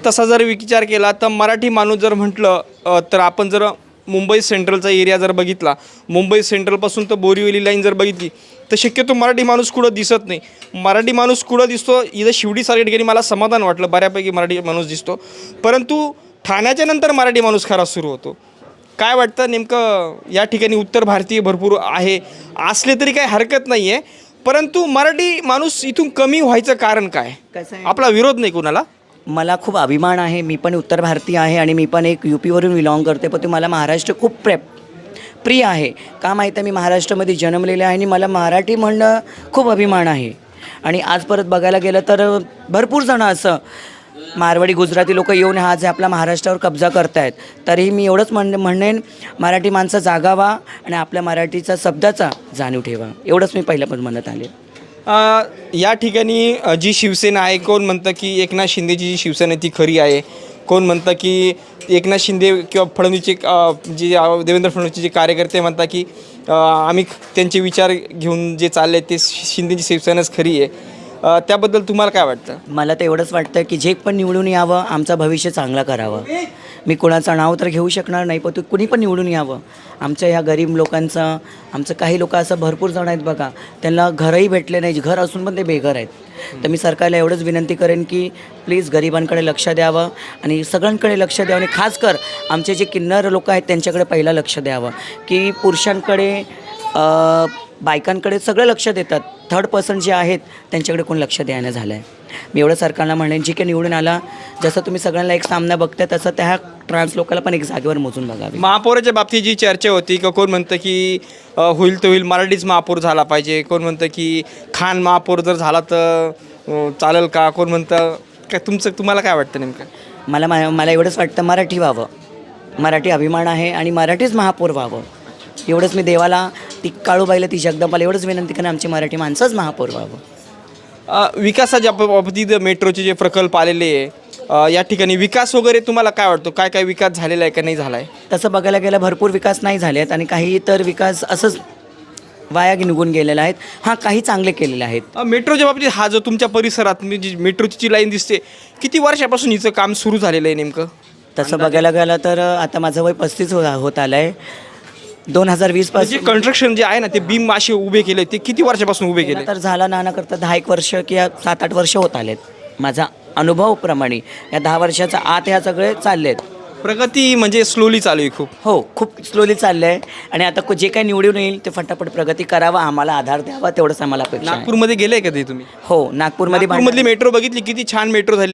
तसा जर विचार केला तर मराठी माणूस जर म्हटलं तर आपण जर मुंबई सेंट्रलचा एरिया जर बघितला, मुंबई सेंट्रलपासून तर बोरिवली लाईन जर बघितली तर शक्यतो मराठी माणूस कुठं दिसत नाही. मराठी माणूस कुठं दिसतो, इथं शिवडीसारख्या ठिकाणी मला समाधान वाटलं, बऱ्यापैकी मराठी माणूस दिसतो. परंतु ठाण्याच्या नंतर मराठी माणूस खरा सुरू होतो. काय वाटतं नेमकं या ठिकाणी उत्तर भारतीय भरपूर आहे, असले तरी काही हरकत नाही आहे, परंतु मराठी माणूस इथून कमी व्हायचं कारण काय? कसं आहे, आपला विरोध नाही कुणाला. मला खूप अभिमान आहे. मी पण उत्तर भारतीय आहे आणि मी पण एक UP-वरून बिलॉंग करते, पण मला महाराष्ट्र खूप प्रिय आहे. का माहीत आहे, मी महाराष्ट्रामध्ये जन्मलेले आहे आणि मला मराठी म्हणणं खूप अभिमान आहे. आणि आज परत बघायला गेलं तर भरपूर जणं असं मारवाडी गुजराती लोक येऊन आज आपल्या महाराष्ट्रावर कब्जा करत आहेत. तरीही मी एवढंच म्हणेन, मराठी माणसं जागावा आणि आपल्या मराठीचा शब्दाचा जाणीव ठेवा, एवढंच मी पहिल्यापासून म्हणत आले. या ठिकाणी जी शिवसेना आहे, कोण म्हणतं की एकनाथ शिंदेची जी शिवसेना ती खरी आहे, कोण म्हणतं की एकनाथ शिंदे किंवा फडणवीसचे जे देवेंद्र फडणवीसचे जे कार्यकर्ते म्हणतात की आम्ही त्यांचे विचार घेऊन जे चालले ते शिंदेची शिवसेनाच खरी आहे. त्याबद्दल तुम्हाला काय वाटतं? मला तर एवढंच वाटतं की जे पण निवडून यावं, आमचं भविष्य चांगलं करावं. मी कोणाचं नाव तर घेऊ शकणार नाही, पण कुणी पण निवडून यावं. आमच्या ह्या गरीब लोकांचं, आमचं काही लोक असं भरपूर जण आहेत बघा, त्यांना घरही भेटले नाही, घर असून पण ते बेघर आहेत. तर मी सरकारला एवढंच विनंती करेन की प्लीज गरिबांकडे लक्ष द्यावं आणि सगळ्यांकडे लक्ष द्यावं आणि खासकर आमचे जे किन्नर लोक आहेत त्यांच्याकडे पहिला लक्ष द्यावं. की पुरुषांकडे बायकांकडे सगळं लक्ष देतात, थर्ड पर्सन जे आहेत त्यांच्याकडे कोण लक्ष द्यायला झालं आहे. मी एवढं सरकारला म्हणेन, जी काही निवडून आला, जसं तुम्ही सगळ्यांना एक सामना बघताय तसं त्या ट्रान्स लोकांना पण एक जागेवर मोजून बघावे. महापौराच्या बाबतीत जी चर्चा होती का कोण म्हणतं की होईल तर होईल मराठीच महापौर झाला पाहिजे, कोण म्हणतं की खान महापौर जर झाला तर चालेल का, कोण म्हणतं काय, तुम्हाला काय वाटतं नेमकं? मला एवढंच वाटतं, मराठी व्हावं, मराठी अभिमान आहे आणि मराठीच महापौर व्हावं. एवढंच मी देवाला, ती काळूबाईला, ती जगदंबाला एवढंच विनंती करेन, आमची मराठी माणसंच महापौर व्हावं. विकासाच्या बाबतीत मेट्रोचे जे प्रकल्प आलेले आहे, या ठिकाणी विकास वगैरे तुम्हाला काय वाटतं, काय काय विकास झालेला आहे का नाही झाला आहे? तसं बघायला गेलं भरपूर विकास नाही झाले आहेत आणि काही तर विकास असंच वाया निघून गेलेला आहेत. हां, काही चांगले केलेले आहेत. मेट्रोच्या बाबतीत हा जो तुमच्या परिसरात जी मेट्रोची जी लाईन दिसते, किती वर्षापासून हिचं काम सुरू झालेलं आहे नेमकं? तसं बघायला गेलं तर आता माझं वय 35 होत आलं आहे. 2020 जे पासून कन्स्ट्रक्शन जे आहे ना, ते बीम असे उभे केले, ते किती वर्षापासून उभे केले? तर झाला ना करता 10-1 वर्ष किंवा 7-8 वर्ष होत आलेत. माझा अनुभवप्रमाणे या 10 वर्षाचा आत ह्या सगळे चाललेत. प्रगती म्हणजे स्लोली चालू आहे खूप. हो, खूप स्लोली चाललं आहे आणि आता जे काही निवडून येईल ते फटाफट प्रगती करावा, आम्हाला आधार द्यावा, तेवढंच आम्हाला अपेक्षा आहे. नागपूरमध्ये गेले का ते तुम्ही? हो, नागपूरमध्ये नागपूरमधली मेट्रो बघितली, किती छान मेट्रो झाली.